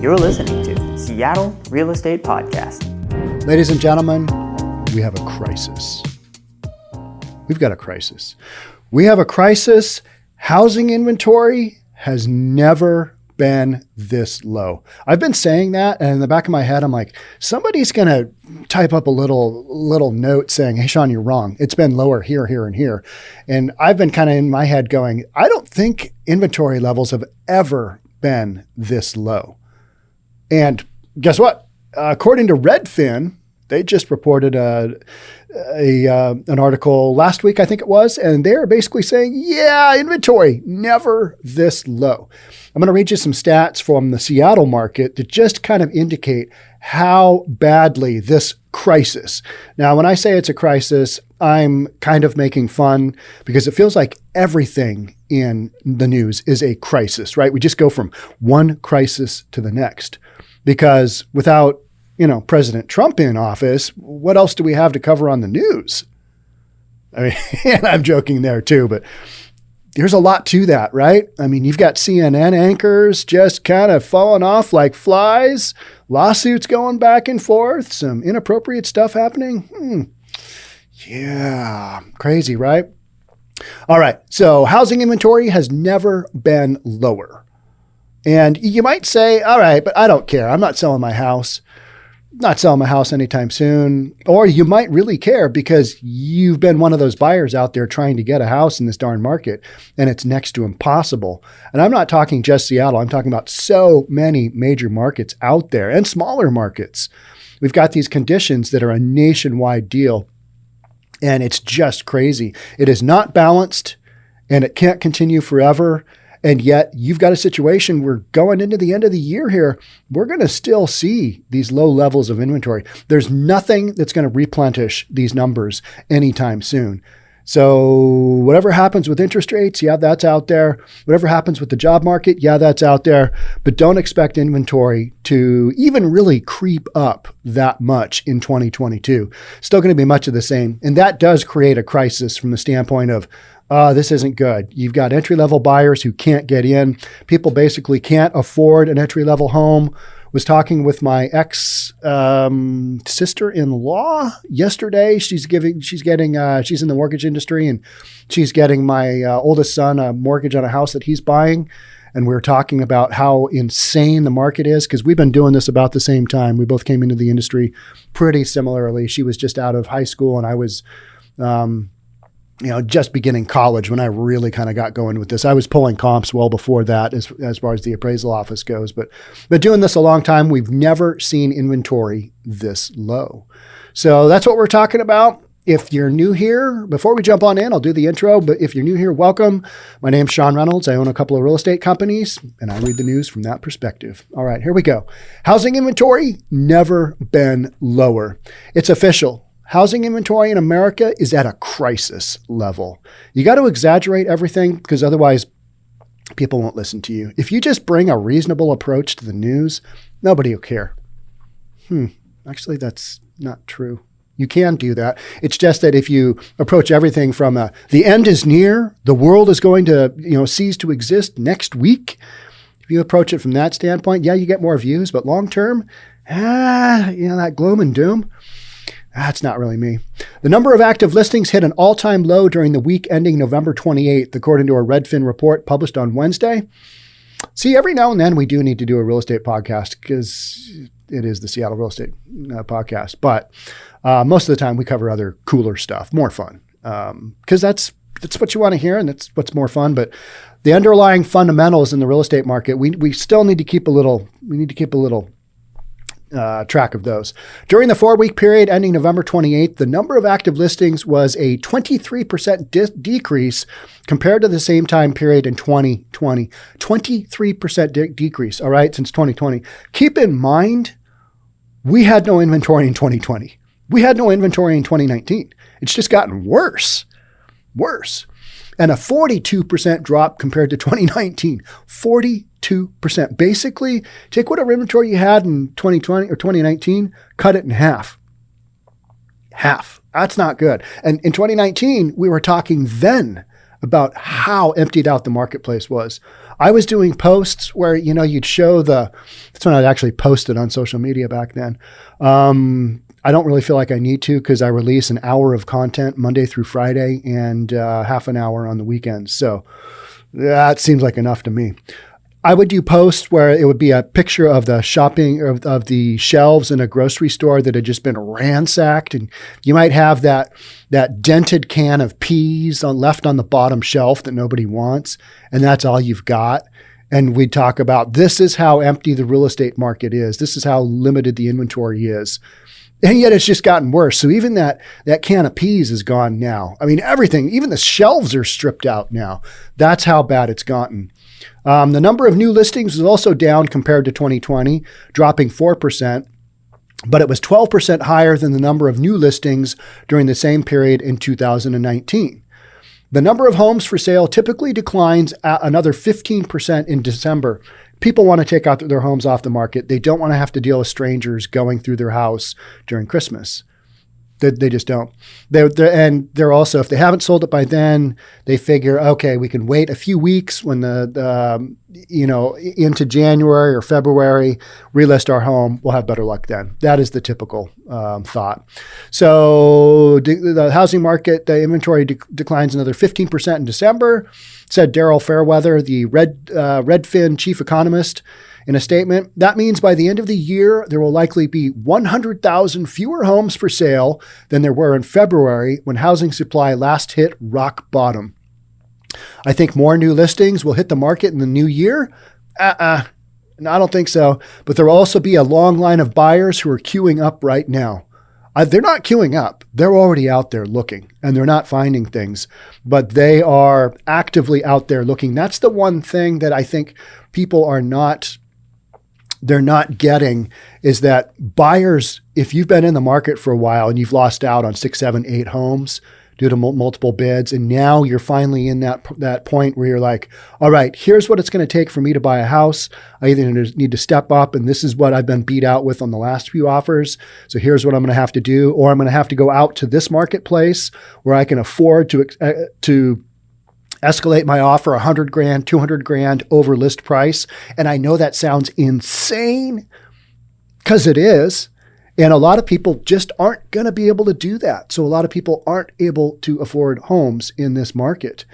You're listening to Seattle Real Estate Podcast. Ladies and gentlemen, we have a crisis. We've got a crisis. We have a crisis. Housing inventory has never been this low. I've been saying that, and in the back of my head, I'm like, somebody's going to type up a little note saying, hey, Sean, you're wrong. It's been lower here, here, and here. And I've been kind of in my head going, I don't think inventory levels have ever been this low. And guess what? According to Redfin, they just reported an article last week, I think it was, and they're basically saying, yeah, inventory never this low. I'm going to read you some stats from the Seattle market that just kind of indicate how badly this crisis. Now, when I say it's a crisis, I'm kind of making fun because it feels like everything in the news is a crisis, right? We just go from one crisis to the next because without President Trump in office, what else do we have to cover on the news? I mean, and I'm joking there too, but there's a lot to that, right? I mean, you've got CNN anchors just kind of falling off like flies, lawsuits going back and forth, some inappropriate stuff happening. Yeah, crazy, right? All right, so housing inventory has never been lower. And you might say, all right, but I don't care. I'm not selling my house. Not selling my house anytime soon. Or you might really care because you've been one of those buyers out there trying to get a house in this darn market and it's next to impossible. And I'm not talking just Seattle. I'm talking about so many major markets out there and smaller markets. We've got these conditions that are a nationwide deal and it's just crazy. It is not balanced and it can't continue forever. And yet you've got a situation where going into the end of the year here, we're going to still see these low levels of inventory. There's nothing that's going to replenish these numbers anytime soon. So whatever happens with interest rates, yeah, that's out there. Whatever happens with the job market, yeah, that's out there. But don't expect inventory to even really creep up that much in 2022. Still going to be much of the same. And that does create a crisis from the standpoint of, this isn't good. You've got entry-level buyers who can't get in. People basically can't afford an entry-level home. Was talking with my sister-in-law yesterday. She's in the mortgage industry and she's getting my oldest son a mortgage on a house that he's buying. And we were talking about how insane the market is because we've been doing this about the same time. We both came into the industry pretty similarly. She was just out of high school and I was, just beginning college when I really kind of got going with this. I was pulling comps well before that as far as the appraisal office goes, but doing this a long time, we've never seen inventory this low. So that's what we're talking about. If you're new here, before we jump on in, I'll do the intro, but if you're new here, welcome. My name's Sean Reynolds. I own a couple of real estate companies and I read the news from that perspective. All right, here we go. Housing inventory, never been lower. It's official. Housing inventory in America is at a crisis level. You got to exaggerate everything because otherwise people won't listen to you. If you just bring a reasonable approach to the news, nobody will care. Actually, that's not true. You can do that. It's just that if you approach everything from the end is near, the world is going to cease to exist next week. If you approach it from that standpoint, yeah, you get more views, but long term, that gloom and doom, that's not really me. The number of active listings hit an all-time low during the week ending November 28th, according to a Redfin report published on Wednesday. See, every now and then we do need to do a real estate podcast because it is the Seattle Real Estate Podcast. But most of the time we cover other cooler stuff, more fun, because that's what you want to hear and that's what's more fun. But the underlying fundamentals in the real estate market, we still need to keep a little track of those. During the 4-week period ending November 28th, the number of active listings was a 23% decrease compared to the same time period in 2020. 23% decrease, all right, since 2020. Keep in mind, we had no inventory in 2020. We had no inventory in 2019. It's just gotten worse. And a 42% drop compared to 2019. 42%. Basically, take whatever inventory you had in 2020 or 2019, cut it in half. Half. That's not good. And in 2019, we were talking then about how emptied out the marketplace was. I was doing posts where, you'd show that's when I'd actually posted on social media back then. I don't really feel like I need to because I release an hour of content Monday through Friday and half an hour on the weekends. So that seems like enough to me. I would do posts where it would be a picture of the shopping of the shelves in a grocery store that had just been ransacked. And you might have that dented can of peas left on the bottom shelf that nobody wants. And that's all you've got. And we'd talk about this is how empty the real estate market is. This is how limited the inventory is. And yet it's just gotten worse. So even that can of peas is gone now. I mean, everything, even the shelves are stripped out now. That's how bad it's gotten. The number of new listings is also down compared to 2020, dropping 4%, but it was 12% higher than the number of new listings during the same period in 2019. The number of homes for sale typically declines at another 15% in December. People want to take out their homes off the market. They don't want to have to deal with strangers going through their house during Christmas. They just don't. They're also, if they haven't sold it by then, they figure, okay, we can wait a few weeks when into January or February, relist our home. We'll have better luck then. That is the typical thought. So the housing market, the inventory declines another 15% in December, said Daryl Fairweather, the Redfin chief economist, in a statement. That means by the end of the year, there will likely be 100,000 fewer homes for sale than there were in February when housing supply last hit rock bottom. I think more new listings will hit the market in the new year. No, I don't think so. But there will also be a long line of buyers who are queuing up right now. They're not queuing up. They're already out there looking and they're not finding things, but they are actively out there looking. That's the one thing that I think people they're not getting is that buyers, if you've been in the market for a while and you've lost out on 6, 7, 8 homes due to multiple bids, and now you're finally in that point where you're like, all right, here's what it's going to take for me to buy a house. I either need to step up, and this is what I've been beat out with on the last few offers. So here's what I'm going to have to do, or I'm going to have to go out to this marketplace where I can afford to escalate my offer $100,000, $200,000 over list price. And I know that sounds insane because it is. And a lot of people just aren't going to be able to do that. So a lot of people aren't able to afford homes in this market.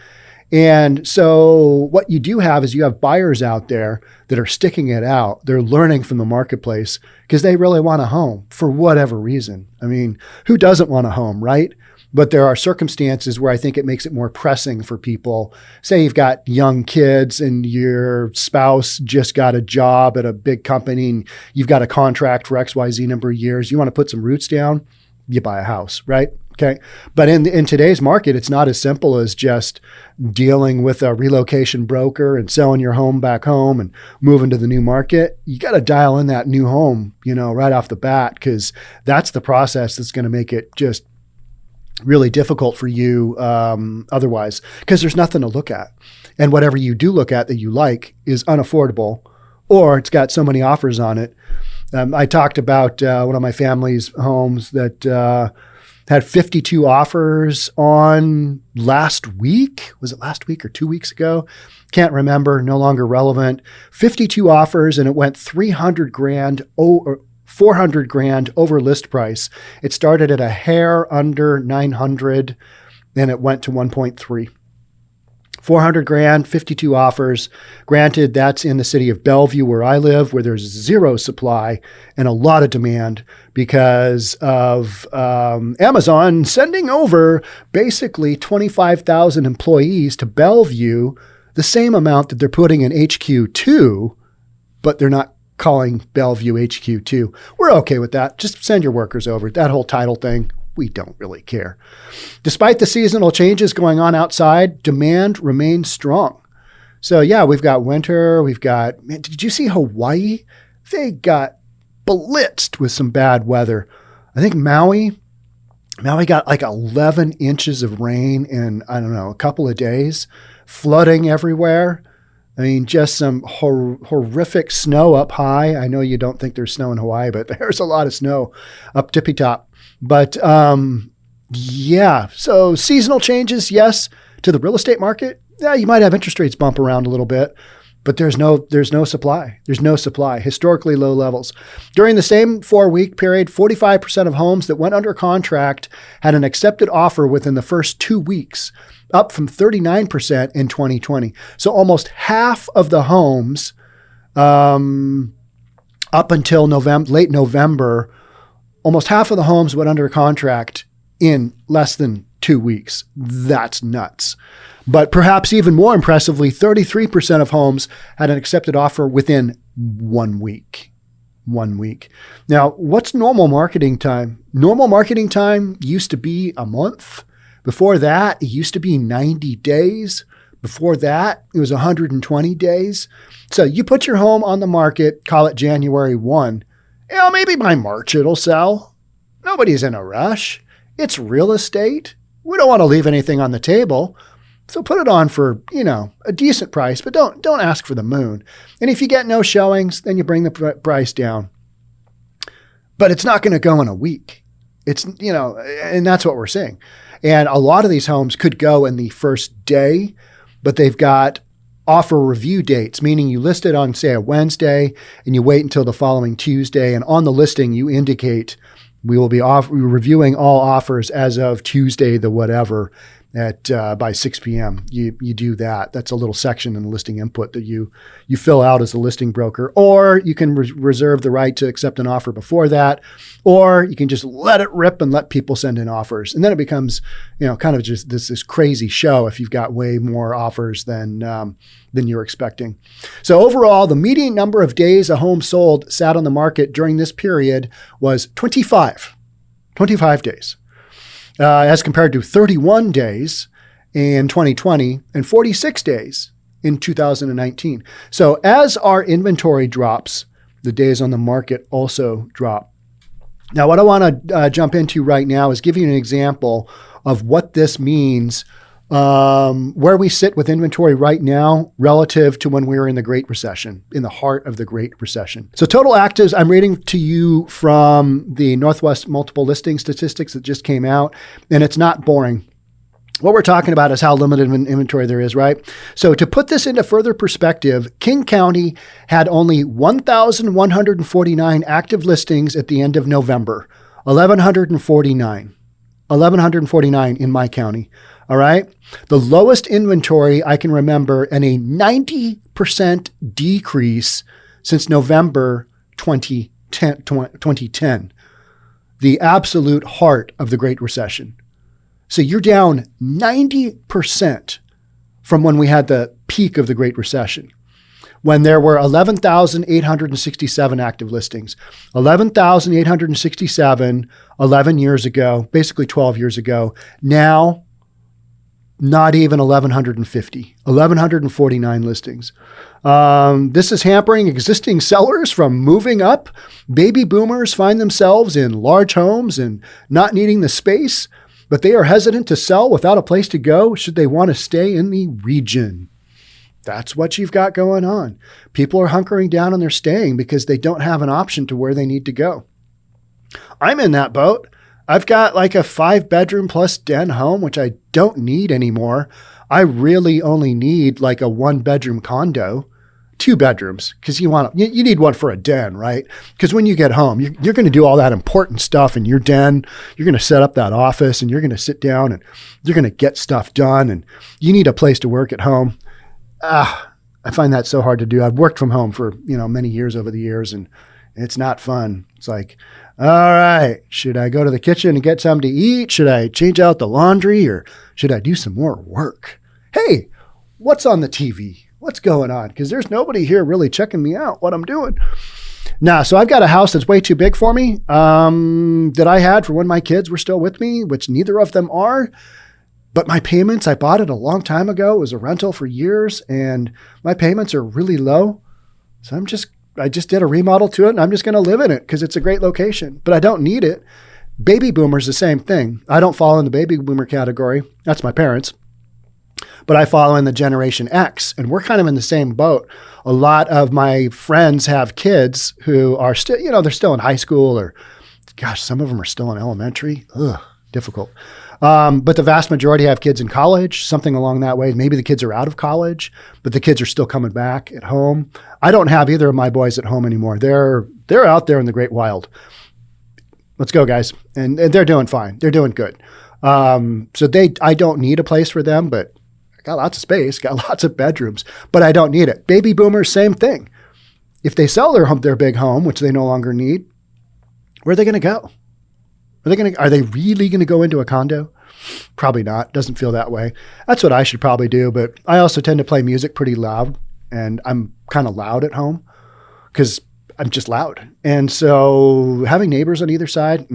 And so what you do have is you have buyers out there that are sticking it out. They're learning from the marketplace because they really want a home for whatever reason. I mean, who doesn't want a home, right? But there are circumstances where I think it makes it more pressing for people. Say you've got young kids and your spouse just got a job at a big company and you've got a contract for XYZ number of years. You want to put some roots down, you buy a house, right? Okay. But in today's market, it's not as simple as just dealing with a relocation broker and selling your home back home and moving to the new market. You got to dial in that new home, right off the bat, because that's the process that's going to make it just really difficult for you otherwise, because there's nothing to look at. And whatever you do look at that you like is unaffordable, or it's got so many offers on it. I talked about one of my family's homes that had 52 offers on last week. Was it last week or 2 weeks ago? Can't remember, no longer relevant. 52 offers, and it went $300,000 or $400,000 over list price. It started at a hair under 900, and it went to 1.3. $400,000, 52 offers. Granted, that's in the city of Bellevue where I live, where there's zero supply and a lot of demand because of Amazon sending over basically 25,000 employees to Bellevue, the same amount that they're putting in HQ2, but they're not calling Bellevue HQ2. We're okay with that. Just send your workers over. That whole title thing, we don't really care. Despite the seasonal changes going on outside, demand remains strong. So yeah, we've got winter. Did you see Hawaii? They got blitzed with some bad weather. I think Maui got like 11 inches of rain in, a couple of days, flooding everywhere. I mean, just some horrific snow up high. I know you don't think there's snow in Hawaii, but there's a lot of snow up tippy top. But yeah, so seasonal changes, yes. To the real estate market, yeah, you might have interest rates bump around a little bit. but there's no supply. There's no supply, historically low levels. During the same 4-week period, 45% of homes that went under contract had an accepted offer within the first 2 weeks, up from 39% in 2020. So almost half of the homes up until late November, almost half of the homes went under contract in less than 2 weeks. That's nuts. But perhaps even more impressively, 33% of homes had an accepted offer within 1 week. 1 week. Now, what's normal marketing time? Normal marketing time used to be a month. Before that, it used to be 90 days. Before that, it was 120 days. So you put your home on the market, call it January 1. Maybe by March it'll sell. Nobody's in a rush. It's real estate. We don't want to leave anything on the table. So put it on for, a decent price, but don't ask for the moon. And if you get no showings, then you bring the price down. But it's not going to go in a week. It's, and that's what we're seeing. And a lot of these homes could go in the first day, but they've got offer review dates, meaning you list it on, say, a Wednesday and you wait until the following Tuesday. And on the listing, you indicate we will be reviewing all offers as of Tuesday, the whatever, at by 6 p.m. You do that. That's a little section in the listing input that you fill out as a listing broker, or you can reserve the right to accept an offer before that, or you can just let it rip and let people send in offers. And then it becomes, kind of just this crazy show if you've got way more offers than you're expecting. So overall, the median number of days a home sold sat on the market during this period was 25 days. As compared to 31 days in 2020 and 46 days in 2019. So as our inventory drops, the days on the market also drop. Now, what I want to jump into right now is give you an example of what this means, where we sit with inventory right now relative to when we were in the Great Recession, in the heart of the Great Recession. So total actives, I'm reading to you from the Northwest Multiple Listing Statistics that just came out, and it's not boring. What we're talking about is how limited inventory there is, right? So to put this into further perspective, King County had only 1,149 active listings at the end of November, 1,149 in my county. All right. The lowest inventory I can remember, and a 90% decrease since November 2010, the absolute heart of the Great Recession. So you're down 90% from when we had the peak of the Great Recession, when there were 11,867 active listings. 11,867 11 years ago, basically 12 years ago. Now, not even 1,149 listings. This is hampering existing sellers from moving up. Baby boomers find themselves in large homes and not needing the space, but they are hesitant to sell without a place to go should they want to stay in the region. That's what you've got going on. People are hunkering down and they're staying because they don't have an option to where they need to go. I'm in that boat. I've got like a 5-bedroom plus den home, which I don't need anymore. I really only need like a 1-bedroom condo, 2 bedrooms, because you need one for a den, right? Because when you get home, you're going to do all that important stuff in your den. You're going to set up that office and you're going to sit down and you're going to get stuff done, and you need a place to work at home. I find that so hard to do. I've worked from home for, many years over the years, and it's not fun. It's like, all right, should I go to the kitchen and get something to eat? Should I change out the laundry, or should I do some more work? Hey, what's on the TV? What's going on? Because there's nobody here really checking me out what I'm doing. So I've got a house that's way too big for me, that I had for when my kids were still with me, which neither of them are. But my payments, I bought it a long time ago. It was a rental for years, and my payments are really low. So I just did a remodel to it, and I'm just going to live in it because it's a great location, but I don't need it. Baby boomers, the same thing. I don't fall in the baby boomer category. That's my parents. But I follow in the Generation X, and we're kind of in the same boat. A lot of my friends have kids who are still, they're still in high school, or gosh, some of them are still in elementary. Ugh, difficult. But the vast majority have kids in college, something along that way. Maybe the kids are out of college, but the kids are still coming back at home. I don't have either of my boys at home anymore. They're out there in the great wild. Let's go, guys. And they're doing fine. They're doing good. So I don't need a place for them, but I got lots of space, got lots of bedrooms, but I don't need it. Baby boomers, same thing. If they sell their big home, which they no longer need, where are they going to go? Are they really going to go into a condo? Probably not. Doesn't feel that way. That's what I should probably do. But I also tend to play music pretty loud, and I'm kind of loud at home because I'm just loud. And so having neighbors on either side,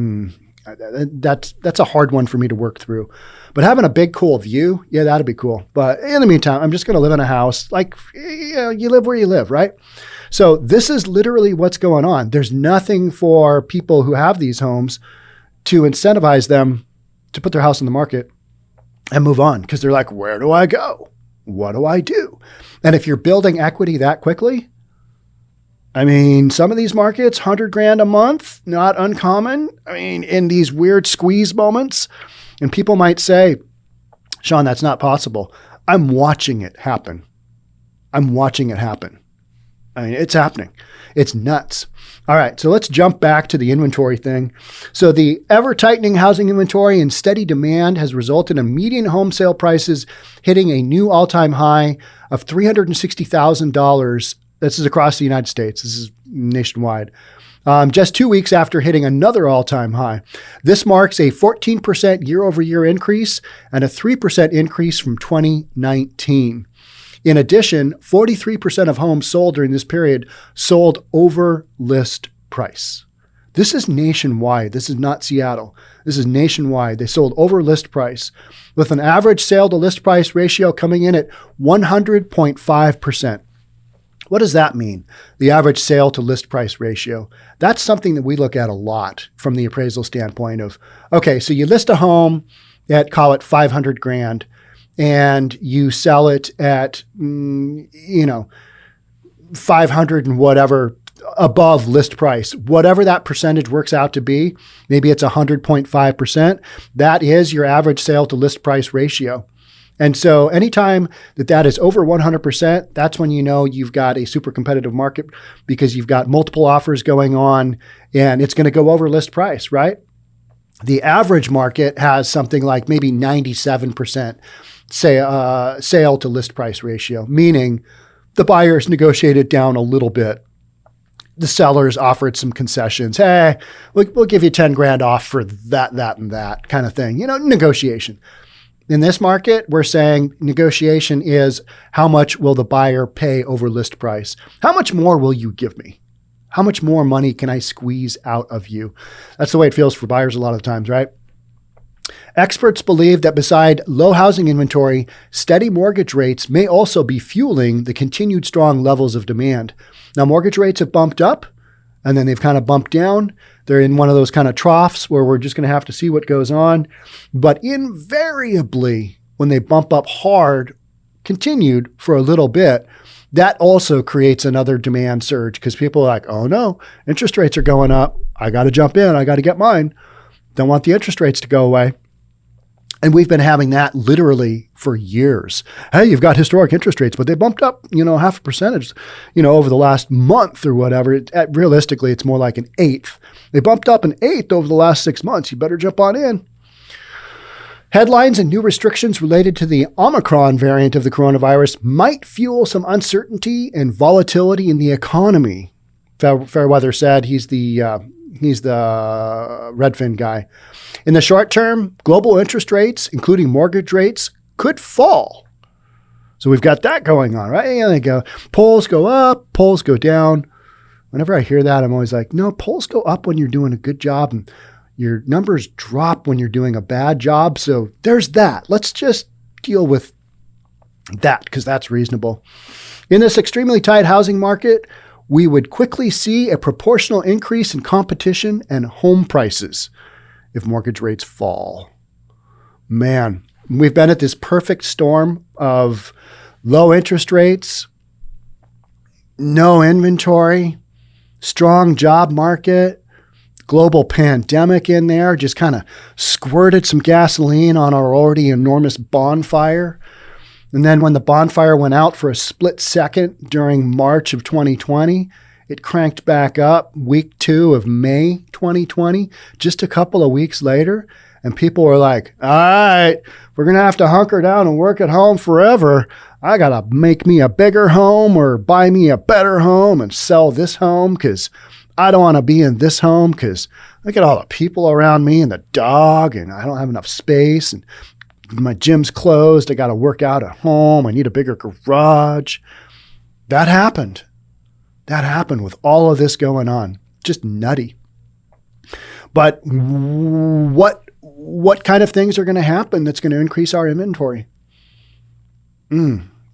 that's a hard one for me to work through. But having a big, cool view, yeah, that'd be cool. But in the meantime, I'm just going to live in a house. Like, you live where you live, right? So this is literally what's going on. There's nothing for people who have these homes to incentivize them to put their house on the market and move on, because they're like, where do I go? What do I do? And if you're building equity that quickly, I mean, some of these markets, $100,000 a month, not uncommon. I mean, in these weird squeeze moments, and people might say, Sean, that's not possible. I'm watching it happen. I mean, it's happening. It's nuts. All right, so let's jump back to the inventory thing. So the ever-tightening housing inventory and steady demand has resulted in median home sale prices hitting a new all-time high of $360,000. This is across the United States. This is nationwide. Just 2 weeks after hitting another all-time high. This marks a 14% year-over-year increase and a 3% increase from 2019. In addition, 43% of homes sold during this period sold over list price. This is nationwide. This is not Seattle. This is nationwide. They sold over list price, with an average sale to list price ratio coming in at 100.5%. What does that mean? The average sale to list price ratio. That's something that we look at a lot from the appraisal standpoint of, okay, so you list a home at, call it $500,000, and you sell it at, 500 and whatever above list price, whatever that percentage works out to be, maybe it's 100.5%. That is your average sale to list price ratio. And so anytime that is over 100%, that's when you know you've got a super competitive market, because you've got multiple offers going on and it's going to go over list price, right? The average market has something like maybe 97% sale to list price ratio, meaning the buyers negotiated down a little bit. The sellers offered some concessions. Hey, we'll give you 10 grand off for that, and that kind of thing. Negotiation. In this market, we're saying negotiation is how much will the buyer pay over list price? How much more will you give me? How much more money can I squeeze out of you? That's the way it feels for buyers a lot of the times, right? Experts believe that beside low housing inventory, steady mortgage rates may also be fueling the continued strong levels of demand. Now, mortgage rates have bumped up, and then they've kind of bumped down. They're in one of those kind of troughs where we're just going to have to see what goes on. But invariably, when they bump up hard, continued for a little bit, that also creates another demand surge, because people are like, oh no, interest rates are going up. I got to jump in. I got to get mine. Don't want the interest rates to go away. And we've been having that literally for years. Hey, you've got historic interest rates, but they bumped up, half a percentage, over the last month or whatever. Realistically, it's more like an eighth. They bumped up an eighth over the last 6 months. You better jump on in. Headlines and new restrictions related to the Omicron variant of the coronavirus might fuel some uncertainty and volatility in the economy, Fairweather said. He's the Redfin guy. In the short term, global interest rates, including mortgage rates, could fall. So we've got that going on, right? And they go, polls go up, polls go down. Whenever I hear that, I'm always like, no, polls go up when you're doing a good job, and your numbers drop when you're doing a bad job. So there's that. Let's just deal with that, because that's reasonable. In this extremely tight housing market, we would quickly see a proportional increase in competition and home prices if mortgage rates fall. Man, we've been at this perfect storm of low interest rates, no inventory, strong job market, global pandemic in there just kind of squirted some gasoline on our already enormous bonfire. And then when the bonfire went out for a split second during March of 2020, it cranked back up week 2 of May 2020, just a couple of weeks later. And people were like, all right, we're going to have to hunker down and work at home forever. I got to make me a bigger home or buy me a better home and sell this home because I don't want to be in this home because look at all the people around me and the dog and I don't have enough space and my gym's closed. I got to work out at home. I need a bigger garage. That happened. That happened with all of this going on. Just nutty. But what kind of things are going to happen that's going to increase our inventory?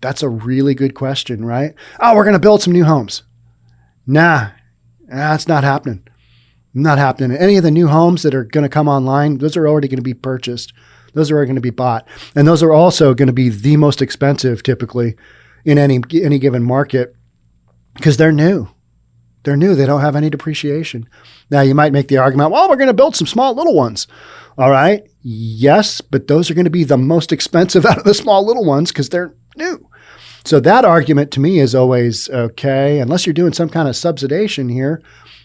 That's a really good question, right? Oh, we're going to build some new homes. Nah, that's not happening. Not happening. Any of the new homes that are going to come online, those are already going to be purchased. Those are already going to be bought. And those are also going to be the most expensive typically in any given market because they're new. They're new. They don't have any depreciation. Now, you might make the argument, well, we're going to build some small little ones. All right. Yes, but those are going to be the most expensive out of the small little ones because they're new. So that argument to me is always okay, unless you're doing some kind of subsidization here.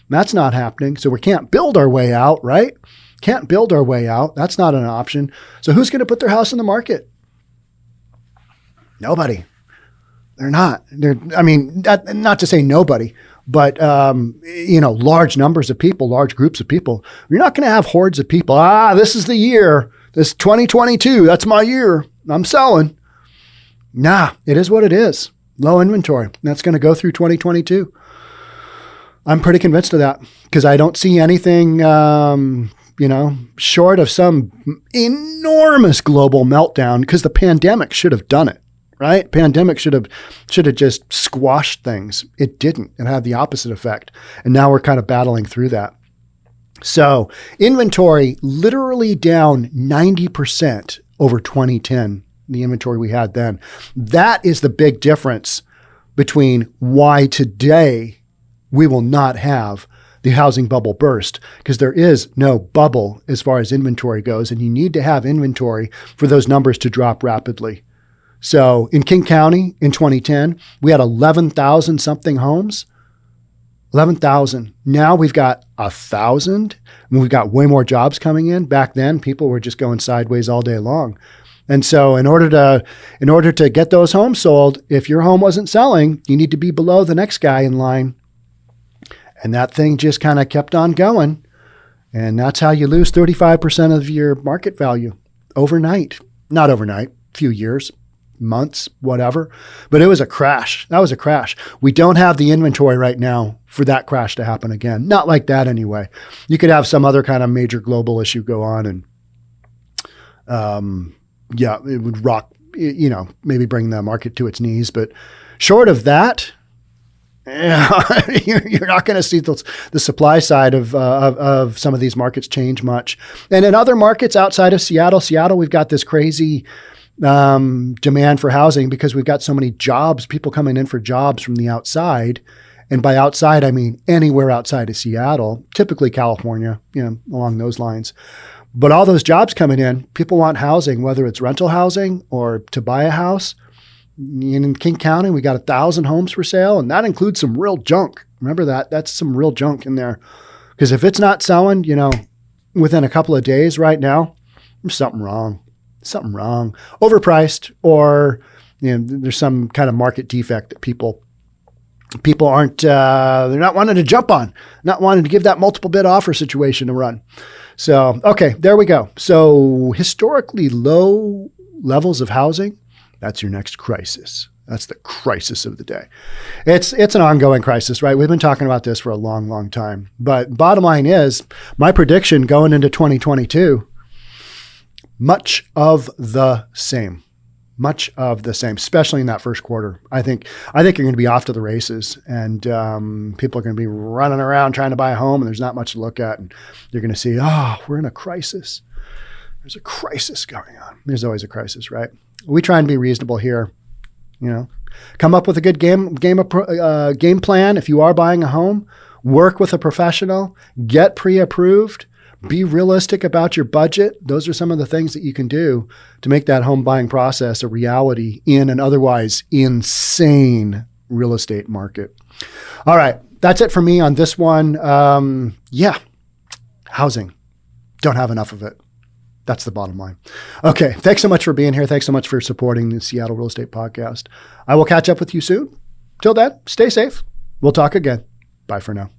That's not happening. So we can't build our way out, right? Can't build our way out. That's not an option. So who's going to put their house in the market? Nobody. They're not. Not to say nobody, but large numbers of people, large groups of people. You're not going to have hordes of people. This is the year. This 2022. That's my year. I'm selling. Nah, it is what it is. Low inventory. That's going to go through 2022. I'm pretty convinced of that because I don't see anything, short of some enormous global meltdown because the pandemic should have done it, right? Pandemic should have just squashed things. It didn't. It had the opposite effect. And now we're kind of battling through that. So inventory literally down 90% over 2010, the inventory we had then. That is the big difference between why today we will not have the housing bubble burst because there is no bubble as far as inventory goes. And you need to have inventory for those numbers to drop rapidly. So in King County in 2010, we had 11,000 something homes. 11,000. Now we've got 1,000 and we've got way more jobs coming in. Back then, people were just going sideways all day long. And so in order to get those homes sold, if your home wasn't selling, you need to be below the next guy in line. And that thing just kind of kept on going. And that's how you lose 35% of your market value overnight. Not overnight, few years, months, whatever. But it was a crash. That was a crash. We don't have the inventory right now for that crash to happen again. Not like that anyway. You could have some other kind of major global issue go on and it would rock, maybe bring the market to its knees. But short of that, you're not going to see the supply side of some of these markets change much. And in other markets outside of Seattle, we've got this crazy demand for housing because we've got so many jobs, people coming in for jobs from the outside. And by outside, I mean anywhere outside of Seattle, typically California, along those lines. But all those jobs coming in, people want housing, whether it's rental housing or to buy a house. In King County, we got 1,000 homes for sale, and that includes some real junk. Remember that? That's some real junk in there. Because if it's not selling, within a couple of days right now, there's something wrong. Something wrong. Overpriced, or there's some kind of market defect that people aren't, they're not wanting to jump on, not wanting to give that multiple bid offer situation a run. So, okay, there we go. So historically low levels of housing, that's your next crisis. That's the crisis of the day. It's an ongoing crisis, right? We've been talking about this for a long, long time. But bottom line is, my prediction going into 2022, much of the same. Much of the same, especially in that first quarter. I think you're going to be off to the races, and people are going to be running around trying to buy a home, and there's not much to look at. And you're going to see, we're in a crisis. There's a crisis going on. There's always a crisis, right? We try and be reasonable here. Come up with a good game plan. If you are buying a home, work with a professional, get pre-approved, be realistic about your budget. Those are some of the things that you can do to make that home buying process a reality in an otherwise insane real estate market. All right. That's it for me on this one. Housing. Don't have enough of it. That's the bottom line. Okay. Thanks so much for being here. Thanks so much for supporting the Seattle Real Estate Podcast. I will catch up with you soon. Till then, stay safe. We'll talk again. Bye for now.